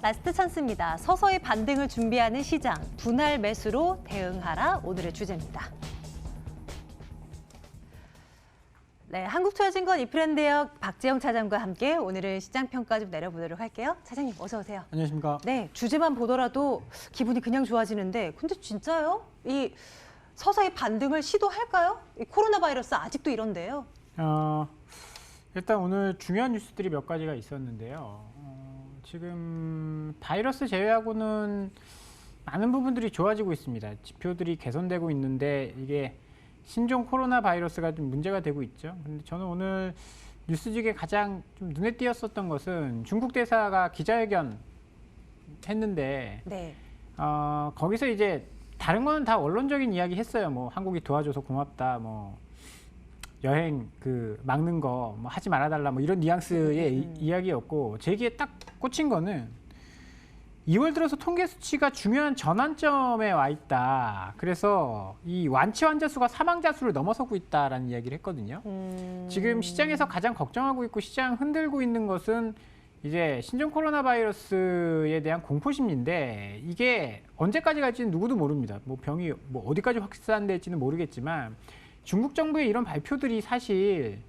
라스트 찬스입니다. 서서히 반등을 준비하는 시장, 분할 매수로 대응하라 오늘의 주제입니다. 네, 한국투자증권 이프랜드역 박재영 차장과 함께 오늘은 시장 평가 좀 내려보도록 할게요. 차장님 어서 오세요. 안녕하십니까. 네, 주제만 보더라도 기분이 그냥 좋아지는데 근데 진짜요? 이 서서히 반등을 시도할까요? 이 코로나 바이러스 아직도 이런데요. 일단 오늘 중요한 뉴스들이 몇 가지가 있었는데요. 지금 바이러스 제외하고는 많은 부분들이 좋아지고 있습니다. 지표들이 개선되고 있는데 이게 신종 코로나 바이러스가 좀 문제가 되고 있죠. 근데 저는 오늘 뉴스 중에 가장 좀 눈에 띄었었던 것은 중국 대사가 기자회견 했는데 네. 거기서 이제 다른 거는 다 원론적인 이야기 했어요. 뭐 한국이 도와줘서 고맙다, 뭐 여행 막는 거 뭐 하지 말아달라, 뭐 이런 뉘앙스의 이야기였고, 제 귀에 딱 꽂힌 거는 2월 들어서 통계 수치가 중요한 전환점에 와 있다. 그래서 이 완치 환자 수가 사망자 수를 넘어서고 있다라는 이야기를 했거든요. 지금 시장에서 가장 걱정하고 있고 시장 흔들고 있는 것은 이제 신종 코로나 바이러스에 대한 공포 심리인데 이게 언제까지 갈지는 누구도 모릅니다. 뭐 병이 뭐 어디까지 확산될지는 모르겠지만 중국 정부의 이런 발표들이 사실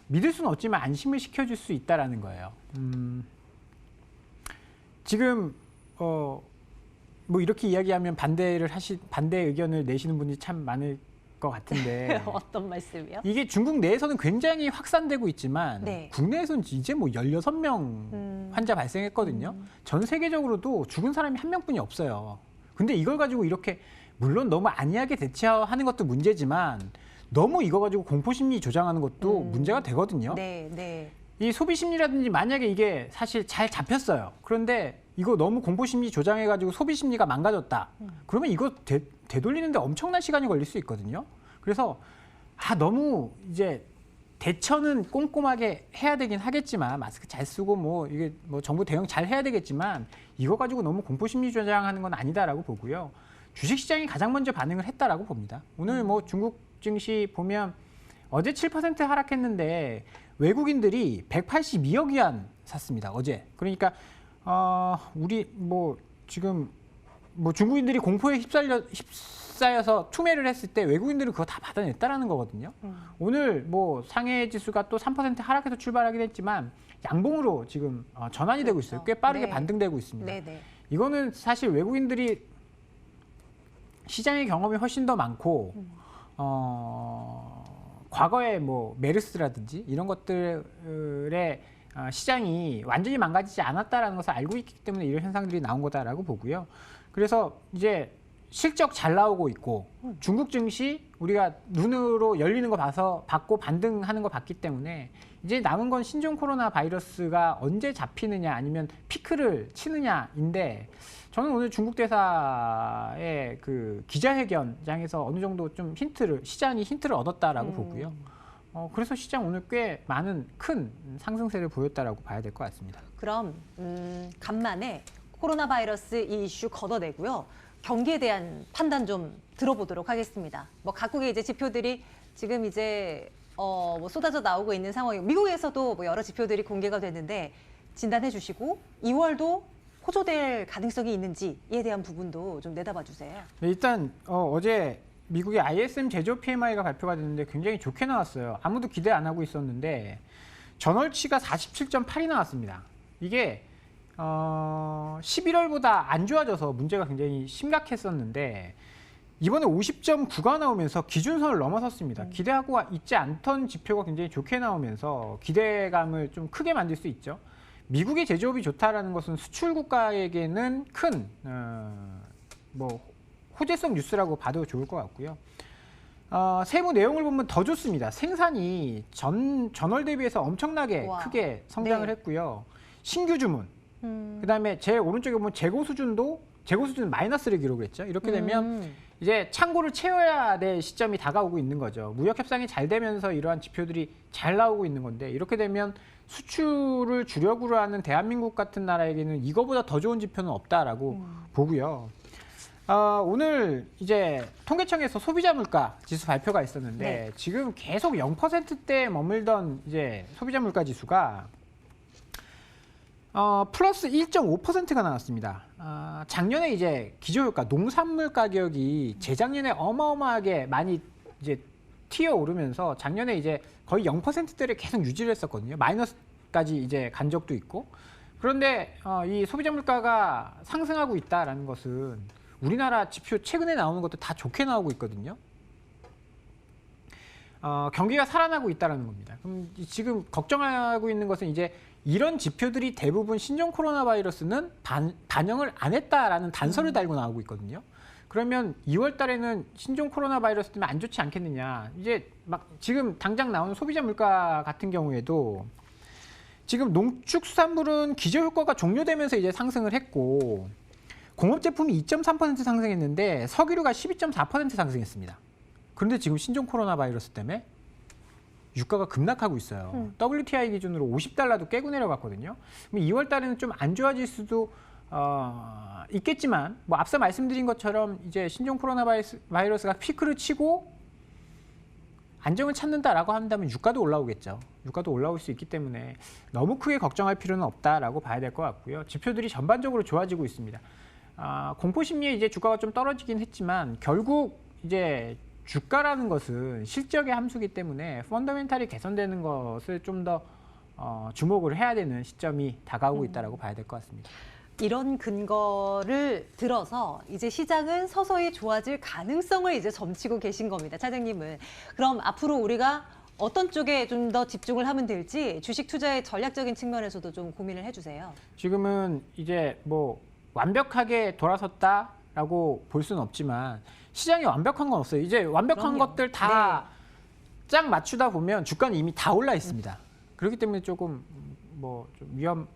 믿을 수는 없지만 안심을 시켜줄 수 있다라는 거예요. 지금 뭐 이렇게 이야기하면 반대 의견을 내시는 분이 참 많을 것 같은데 어떤 말씀이요? 이게 중국 내에서는 굉장히 확산되고 있지만 네. 국내에서는 이제 뭐 16명 환자 발생했거든요. 전 세계적으로도 죽은 사람이 한 명뿐이 없어요. 근데 이걸 가지고 이렇게 물론 너무 안이하게 대처하는 것도 문제지만 너무 이거 가지고 공포심리 조장하는 것도 문제가 되거든요. 네, 네. 이 소비심리라든지 만약에 이게 사실 잘 잡혔어요. 그런데 이거 너무 공포심리 조장해가지고 소비심리가 망가졌다. 그러면 이거 되돌리는데 엄청난 시간이 걸릴 수 있거든요. 그래서 너무 이제 대처는 꼼꼼하게 해야 되긴 하겠지만 마스크 잘 쓰고 뭐 이게 뭐 정부 대응 잘 해야 되겠지만 이거 가지고 너무 공포심리 조장하는 건 아니다라고 보고요. 주식시장이 가장 먼저 반응을 했다라고 봅니다. 오늘 뭐 중국 증시 보면 어제 7% 하락했는데 외국인들이 182억 위안 샀습니다. 어제. 그러니까 우리 뭐 지금 뭐 중국인들이 공포에 휩싸여서 투매를 했을 때 외국인들은 그거 다 받아냈다라는 거거든요. 오늘 뭐 상해 지수가 또 3% 하락해서 출발하긴 했지만 양봉으로 지금 전환이 되고 있어요. 꽤 빠르게 네. 반등되고 있습니다. 네, 네. 이거는 사실 외국인들이 시장의 경험이 훨씬 더 많고 과거에 뭐 메르스라든지 이런 것들의 시장이 완전히 망가지지 않았다라는 것을 알고 있기 때문에 이런 현상들이 나온 거다라고 보고요. 그래서 이제 실적 잘 나오고 있고 중국 증시 우리가 눈으로 열리는 거 받고 반등하는 거 봤기 때문에 이제 남은 건 신종 코로나 바이러스가 언제 잡히느냐 아니면 피크를 치느냐인데 저는 오늘 중국 대사의 그 기자회견장에서 어느 정도 좀 시장이 힌트를 얻었다라고 보고요. 그래서 시장 오늘 꽤 많은 큰 상승세를 보였다라고 봐야 될 것 같습니다. 그럼 간만에 코로나 바이러스 이 이슈 걷어내고요. 경기에 대한 판단 좀 들어보도록 하겠습니다. 뭐 각국의 이제 지표들이 지금 이제 뭐 쏟아져 나오고 있는 상황이고 미국에서도 뭐 여러 지표들이 공개가 됐는데 진단해 주시고 2월도 호조될 가능성이 있는지에 대한 부분도 좀 내다봐 주세요. 네, 일단 어제 미국의 ISM 제조업 PMI가 발표가 됐는데 굉장히 좋게 나왔어요. 아무도 기대 안 하고 있었는데 전월치가 47.8이 나왔습니다. 이게 11월보다 안 좋아져서 문제가 굉장히 심각했었는데 이번에 50.9가 나오면서 기준선을 넘어섰습니다. 기대하고 있지 않던 지표가 굉장히 좋게 나오면서 기대감을 좀 크게 만들 수 있죠. 미국의 제조업이 좋다라는 것은 수출 국가에게는 큰 뭐 호재성 뉴스라고 봐도 좋을 것 같고요. 세부 내용을 보면 더 좋습니다. 생산이 전월 대비해서 엄청나게 크게 성장을 네. 했고요. 신규 주문, 그다음에 제 오른쪽에 보면 재고 수준은 마이너스를 기록을 했죠. 이렇게 되면 이제 창고를 채워야 될 시점이 다가오고 있는 거죠. 무역 협상이 잘 되면서 이러한 지표들이 잘 나오고 있는 건데 이렇게 되면 수출을 주력으로 하는 대한민국 같은 나라에게는 이거보다 더 좋은 지표는 없다라고 보고요. 오늘 이제 통계청에서 소비자 물가 지수 발표가 있었는데 네. 지금 계속 0%대에 머물던 이제 소비자 물가 지수가 플러스 1.5%가 나왔습니다. 작년에 이제 기저효과 농산물 가격이 재작년에 어마어마하게 많이 이제 튀어 오르면서 작년에 이제 거의 0%대를 계속 유지를 했었거든요. 마이너스까지 이제 간 적도 있고. 그런데 이 소비자 물가가 상승하고 있다라는 것은 우리나라 지표 최근에 나오는 것도 다 좋게 나오고 있거든요. 경기가 살아나고 있다는 겁니다. 그럼 지금 걱정하고 있는 것은 이제 이런 지표들이 대부분 신종 코로나 바이러스는 반영을 안 했다라는 단서를 달고 나오고 있거든요. 그러면 2월 달에는 신종 코로나 바이러스 때문에 안 좋지 않겠느냐. 이제 막 지금 당장 나오는 소비자 물가 같은 경우에도 지금 농축수산물은 기저효과가 종료되면서 이제 상승을 했고 공업 제품이 2.3% 상승했는데 석유류가 12.4% 상승했습니다. 그런데 지금 신종 코로나 바이러스 때문에 유가가 급락하고 있어요. WTI 기준으로 $50도 깨고 내려갔거든요. 2월 달에는 좀 안 좋아질 수도 있겠지만 뭐 앞서 말씀드린 것처럼 이제 신종 코로나 바이러스가 피크를 치고 안정을 찾는다라고 한다면 유가도 올라오겠죠. 유가도 올라올 수 있기 때문에 너무 크게 걱정할 필요는 없다라고 봐야 될 것 같고요. 지표들이 전반적으로 좋아지고 있습니다. 공포 심리에 이제 주가가 좀 떨어지긴 했지만 결국 이제 주가라는 것은 실적의 함수기 때문에 펀더멘탈이 개선되는 것을 좀 더 주목을 해야 되는 시점이 다가오고 있다라고 봐야 될 것 같습니다. 이런 근거를 들어서 이제 시장은 서서히 좋아질 가능성을 이제 점치고 계신 겁니다. 차장님은. 그럼 앞으로 우리가 어떤 쪽에 좀 더 집중을 하면 될지 주식 투자의 전략적인 측면에서도 좀 고민을 해주세요. 지금은 이제 뭐 완벽하게 돌아섰다라고 볼 수는 없지만 시장이 완벽한 건 없어요. 이제 완벽한 그럼요. 것들 다 짝 맞추다 보면 주가는 이미 다 올라 있습니다. 그렇기 때문에 조금 뭐 좀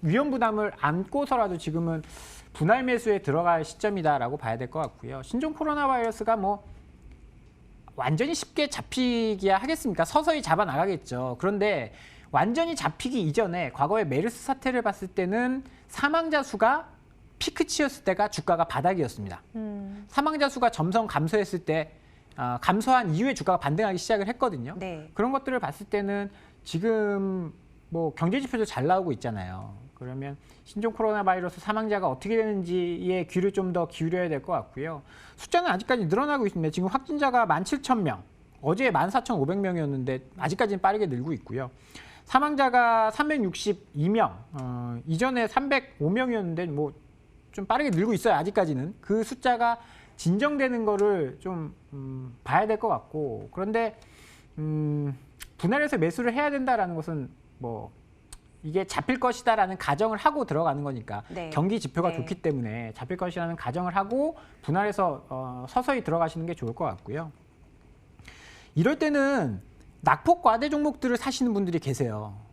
위험 부담을 안고서라도 지금은 분할 매수에 들어갈 시점이다라고 봐야 될 것 같고요. 신종 코로나 바이러스가 뭐 완전히 쉽게 잡히기야 하겠습니까? 서서히 잡아 나가겠죠. 그런데 완전히 잡히기 이전에 과거에 메르스 사태를 봤을 때는 사망자 수가 피크치였을 때가 주가가 바닥이었습니다. 사망자 수가 점성 감소했을 때 감소한 이후에 주가가 반등하기 시작을 했거든요. 네. 그런 것들을 봤을 때는 지금 뭐 경제 지표도 잘 나오고 있잖아요. 그러면 신종 코로나 바이러스 사망자가 어떻게 되는지에 귀를 좀 더 기울여야 될 것 같고요. 숫자는 아직까지 늘어나고 있습니다. 지금 확진자가 17,000명, 어제 14,500명이었는데 아직까지는 빠르게 늘고 있고요. 사망자가 362명, 이전에 305명이었는데 뭐 좀 빠르게 늘고 있어요. 아직까지는. 그 숫자가 진정되는 거를 좀 봐야 될 것 같고, 그런데 분할해서 매수를 해야 된다라는 것은 뭐 이게 잡힐 것이다라는 가정을 하고 들어가는 거니까 네. 경기 지표가 네. 좋기 때문에 잡힐 것이라는 가정을 하고 분할해서 서서히 들어가시는 게 좋을 것 같고요. 이럴 때는 낙폭 과대 종목들을 사시는 분들이 계세요.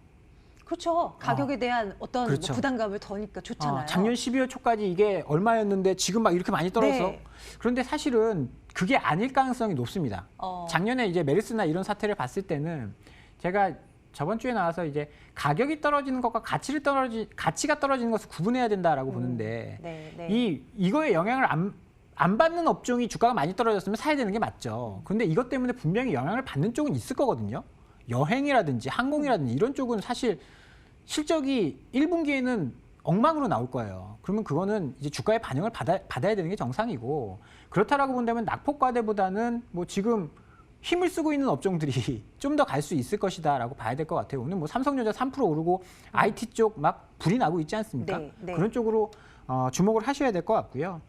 그렇죠. 가격에 대한 어떤 그렇죠. 뭐 부담감을 더니까 좋잖아요. 작년 12월 초까지 이게 얼마였는데 지금 막 이렇게 많이 떨어져서 네. 그런데 사실은 그게 아닐 가능성이 높습니다. 작년에 이제 메르스나 이런 사태를 봤을 때는 제가 저번 주에 나와서 이제 가격이 떨어지는 것과 가치가 떨어지는 것을 구분해야 된다라고 보는데 네. 이거에 영향을 안 받는 업종이 주가가 많이 떨어졌으면 사야 되는 게 맞죠. 그런데 이것 때문에 분명히 영향을 받는 쪽은 있을 거거든요. 여행이라든지 항공이라든지 이런 쪽은 사실 실적이 1분기에는 엉망으로 나올 거예요. 그러면 그거는 이제 주가의 반영을 받아야 되는 게 정상이고, 그렇다라고 본다면 낙폭 과대보다는 뭐 지금 힘을 쓰고 있는 업종들이 좀 더 갈 수 있을 것이다라고 봐야 될 것 같아요. 오늘 뭐 삼성전자 3% 오르고 IT 쪽 막 불이 나고 있지 않습니까? 네. 그런 쪽으로 주목을 하셔야 될 것 같고요.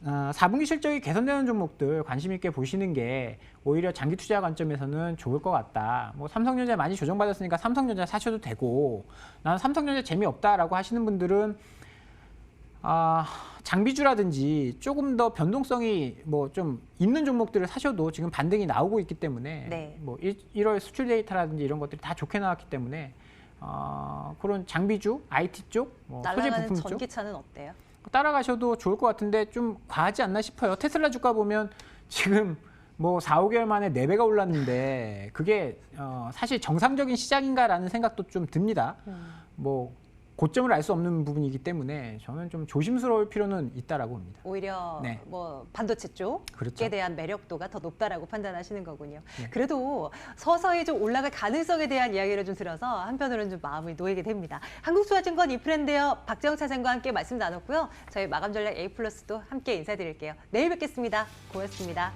4분기 실적이 개선되는 종목들 관심 있게 보시는 게 오히려 장기 투자 관점에서는 좋을 것 같다. 뭐 삼성전자 많이 조정받았으니까 삼성전자 사셔도 되고, 나는 삼성전자 재미없다라고 하시는 분들은 장비주라든지 조금 더 변동성이 뭐 좀 있는 종목들을 사셔도 지금 반등이 나오고 있기 때문에 뭐 1월 수출 데이터라든지 이런 것들이 다 좋게 나왔기 때문에 그런 장비주, IT 쪽, 뭐 소재 날아가는 부품 쪽 전기차는 어때요? 따라가셔도 좋을 것 같은데 좀 과하지 않나 싶어요. 테슬라 주가 보면 지금 뭐 4, 5개월 만에 4배가 올랐는데 그게 사실 정상적인 시장인가라는 생각도 좀 듭니다. 뭐 고점을 알 수 없는 부분이기 때문에 저는 좀 조심스러울 필요는 있다라고 봅니다. 오히려 네. 뭐 반도체 쪽에 그렇죠. 대한 매력도가 더 높다라고 판단하시는 거군요. 네. 그래도 서서히 좀 올라갈 가능성에 대한 이야기를 좀 들어서 한편으로는 좀 마음이 놓이게 됩니다. 한국투자증권 이프랜드요 박재영 차장과 함께 말씀 나눴고요. 저희 마감 전략 A+도 함께 인사드릴게요. 내일 뵙겠습니다. 고맙습니다.